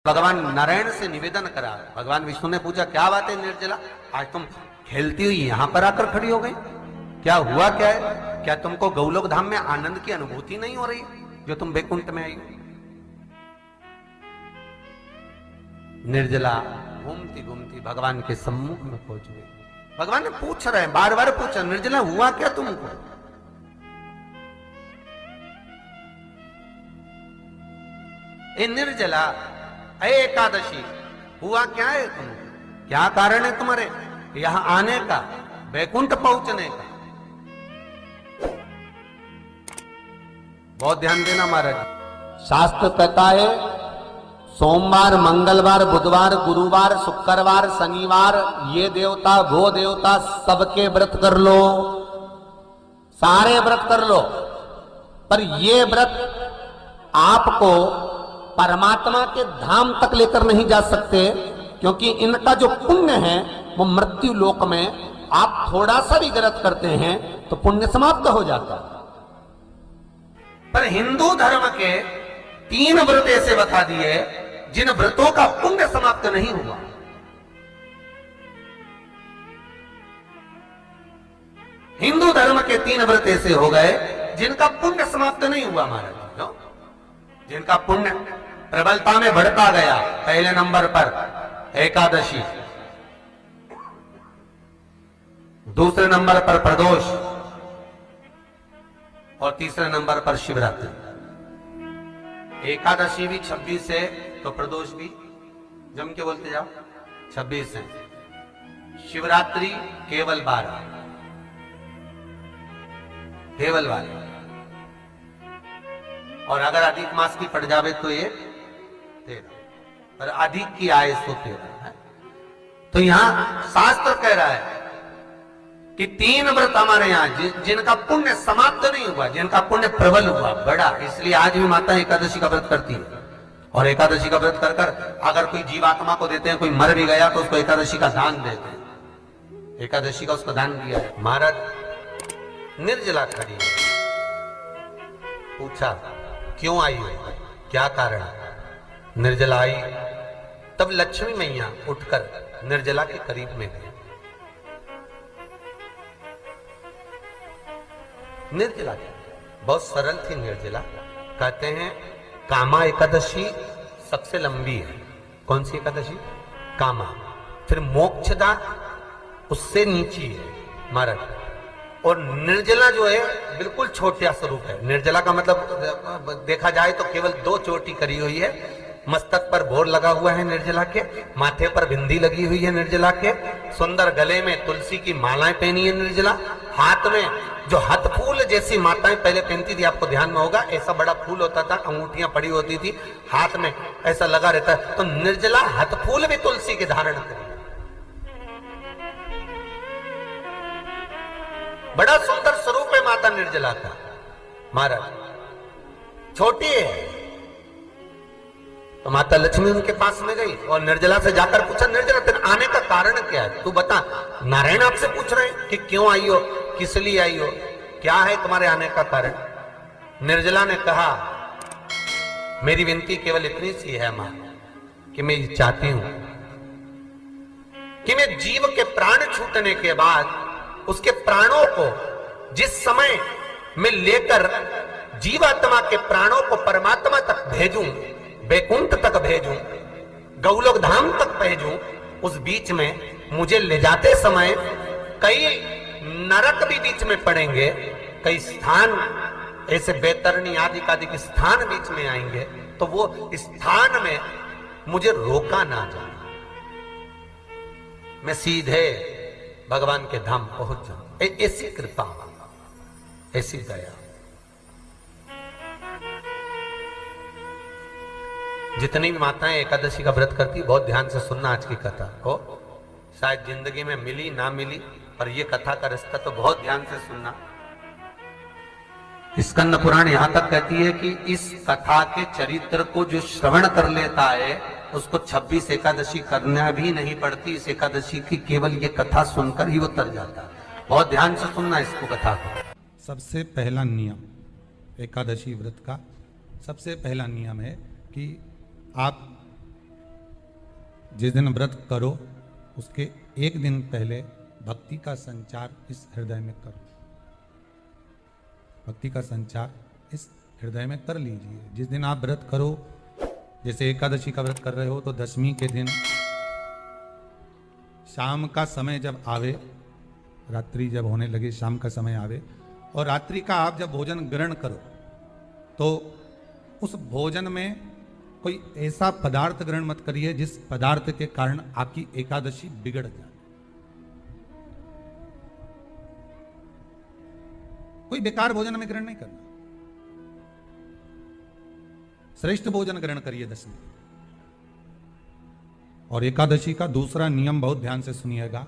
भगवान नारायण से निवेदन करा। भगवान विष्णु ने पूछा, क्या बात है निर्जला, आज तुम खेलती हुई यहां पर आकर खड़ी हो गई, क्या हुआ, क्या है? क्या तुमको गौलोक धाम में आनंद की अनुभूति नहीं हो रही जो तुम बैकुंठ में आई? निर्जला घूमती घूमती भगवान के सम्मुख में पहुंच गई। भगवान ने पूछ रहे हैं, बार बार पूछा, निर्जला हुआ क्या तुमको? ए निर्जला, एकादशी, हुआ क्या है तुम? क्या कारण है तुम्हारे यहां आने का, बैकुंठ पहुंचने का? बहुत ध्यान देना महाराज, शास्त्र कहता है सोमवार, मंगलवार, बुधवार, गुरुवार, शुक्रवार, शनिवार, ये देवता वो देवता सबके व्रत कर लो, सारे व्रत कर लो, पर ये व्रत आपको परमात्मा के धाम तक लेकर नहीं जा सकते, क्योंकि इनका जो पुण्य है वो मृत्यु लोक में आप थोड़ा सा भी गलत करते हैं तो पुण्य समाप्त हो जाता है। पर हिंदू धर्म के 3 व्रत ऐसे बता दिए जिन व्रतों का पुण्य समाप्त नहीं हुआ। हिंदू धर्म के 3 व्रत ऐसे हो गए जिनका पुण्य समाप्त नहीं हुआ महाराज, जिनका पुण्य प्रबलता में बढ़ता गया। पहले नंबर पर एकादशी, दूसरे नंबर पर प्रदोष और तीसरे नंबर पर शिवरात्रि। एकादशी भी 26 है तो प्रदोष भी जम के बोलते जाओ 26 है, शिवरात्रि केवल 12, केवल 12, और अगर अधिक मास की पड़ जावे तो ये 13, पर अधिक की आय तो 13 है। तो यहां शास्त्र कह रहा है कि 3 व्रत हमारे यहां जिनका पुण्य समाप्त नहीं हुआ, जिनका पुण्य प्रबल हुआ, बड़ा, इसलिए आज भी माता एकादशी का व्रत करती है। और एकादशी का व्रत कर कर अगर कोई जीवात्मा को देते हैं, कोई मर भी गया तो उसको एकादशी का दान देते हैं, एकादशी का उसको दान दिया है। महाराज निर्जला खड़ी है, पूछा क्यों आई हो, क्या कारण? निर्जला आई, तब लक्ष्मी मैया उठकर निर्जला के करीब में गई। निर्जला बहुत सरल थी निर्जला। कहते हैं कामा एकादशी सबसे लंबी है। कौन सी एकादशी? कामा। फिर मोक्षदा उससे नीची है महाराज। और निर्जला जो है बिल्कुल छोटा स्वरूप है। निर्जला का मतलब देखा जाए तो केवल 2 चोटी करी हुई है। मस्तक पर भोर लगा हुआ है निर्जला के, माथे पर बिंदी लगी हुई है निर्जला के, सुंदर गले में तुलसी की मालाएं पहनी है निर्जला, हाथ में जो हथ फूल जैसी माताएं पहले पहनती थी, आपको ध्यान में होगा, ऐसा बड़ा फूल होता था, अंगूठियां पड़ी होती थी, हाथ में ऐसा लगा रहता है। तो निर्जला हथ फूल भी तुलसी के धारण करी, बड़ा सुंदर स्वरूप है माता निर्जला का महाराज। छोटी है तो माता लक्ष्मी उनके पास में गई और निर्जला से जाकर पूछा, निर्जला तेरे आने का कारण क्या है, तू बता। नारायण आपसे पूछ रहे हैं कि क्यों आई हो, किस लिए आई हो, क्या है तुम्हारे आने का कारण? निर्जला ने कहा, मेरी विनती केवल इतनी सी है मां कि मैं ये चाहती हूं कि मैं जीव के प्राण छूटने के बाद उसके प्राणों को जिस समय मैं लेकर जीवात्मा के प्राणों को परमात्मा तक भेजूं, बैकुंठ तक भेजूं, गौलोक धाम तक भेजूं, उस बीच में मुझे ले जाते समय कई नरक भी बीच में पड़ेंगे, कई स्थान ऐसे बैतरणी आदि के स्थान बीच में आएंगे, तो वो स्थान में मुझे रोका ना जाए, मैं सीधे भगवान के धाम पहुंच जाऊं। ऐसी कृपा, ऐसी दया। जितनी भी माताएं एकादशी का व्रत करती, बहुत ध्यान से सुनना आज की कथा को, शायद जिंदगी में मिली ना मिली, पर ये कथा का रिश्ता तो बहुत ध्यान से सुनना। स्कंद पुराण यहां तक कहती है कि इस कथा के चरित्र को जो श्रवण कर लेता है उसको 26 एकादशी करना भी नहीं पड़ती। इस एकादशी की केवल ये कथा सुनकर ही वो तर जाता है। बहुत ध्यान से सुनना इसको, कथा को। सबसे पहला नियम एकादशी व्रत का सबसे पहला नियम है कि आप जिस दिन व्रत करो उसके एक दिन पहले भक्ति का संचार इस हृदय में करो। भक्ति का संचार इस हृदय में कर लीजिए। जिस दिन आप व्रत करो, जैसे एकादशी का व्रत कर रहे हो तो दशमी के दिन शाम का समय जब आवे, रात्रि जब होने लगे, शाम का समय आवे और रात्रि का आप जब भोजन ग्रहण करो तो उस भोजन में कोई ऐसा पदार्थ ग्रहण मत करिए जिस पदार्थ के कारण आपकी एकादशी बिगड़ जाए। कोई बेकार भोजन में ग्रहण नहीं करना, श्रेष्ठ भोजन ग्रहण करिए दशमी। और एकादशी का दूसरा नियम बहुत ध्यान से सुनिएगा।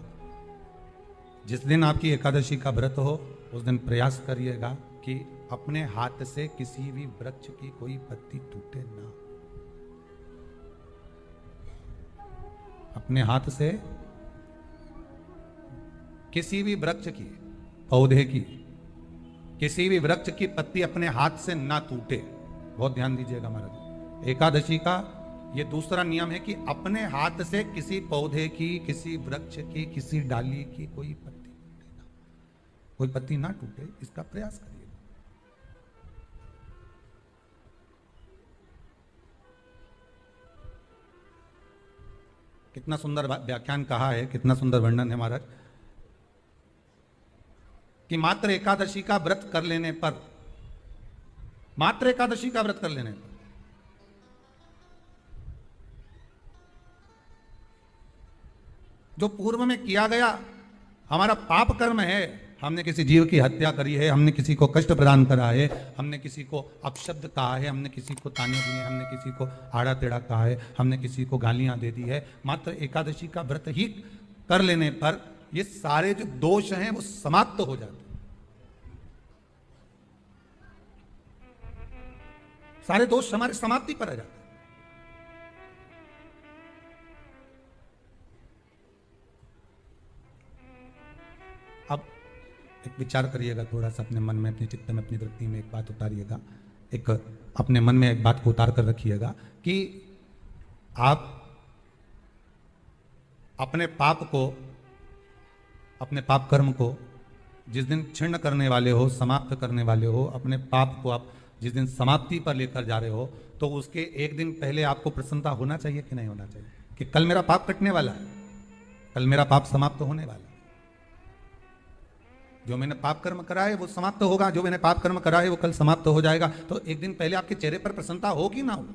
जिस दिन आपकी एकादशी का व्रत हो उस दिन प्रयास करिएगा कि अपने हाथ से किसी भी वृक्ष की कोई पत्ती टूटे ना। अपने हाथ से किसी भी वृक्ष की, पौधे की, किसी भी वृक्ष की पत्ती अपने हाथ से ना टूटे। बहुत ध्यान दीजिएगा महाराज। एकादशी का ये दूसरा नियम है कि अपने हाथ से किसी पौधे की, किसी वृक्ष की, किसी डाली की कोई पत्ती टूटे ना, कोई पत्ती ना टूटे, इसका प्रयास करिए। कितना सुंदर व्याख्यान कहा है, कितना सुंदर वर्णन है महाराज कि मात्र एकादशी का व्रत कर लेने पर, मात्र एकादशी का व्रत कर लेने पर जो पूर्व में किया गया हमारा पाप कर्म है, हमने किसी जीव की हत्या करी है, हमने किसी को कष्ट प्रदान करा है, हमने किसी को अपशब्द कहा है, हमने किसी को ताने दिए, हमने किसी को आड़ा टेढ़ा कहा है, हमने किसी को गालियां दे दी है, मात्र एकादशी का व्रत ही कर लेने पर ये सारे जो दोष हैं वो समाप्त हो जाते हैं। सारे दोष हमारे समाप्ति पर आ जाते हैं। अब एक विचार करिएगा थोड़ा सा अपने मन में, अपने चित्त में, अपनी वृत्ति में एक बात उतारिएगा। एक अपने मन में एक बात को उतार कर रखिएगा कि आप अपने पाप को, अपने पाप कर्म को जिस दिन क्षीण करने वाले हो, समाप्त करने वाले हो, अपने पाप को आप जिस दिन समाप्ति पर लेकर जा रहे हो तो उसके एक दिन पहले आपको प्रसन्नता होना चाहिए कि नहीं होना चाहिए कि कल मेरा पाप कटने वाला है, कल मेरा पाप समाप्त होने वाला है। जो मैंने पाप कर्म करा है वो समाप्त होगा, जो मैंने पाप कर्म करा है वो कल समाप्त हो जाएगा। तो एक दिन पहले आपके चेहरे पर प्रसन्नता हो कि ना हो?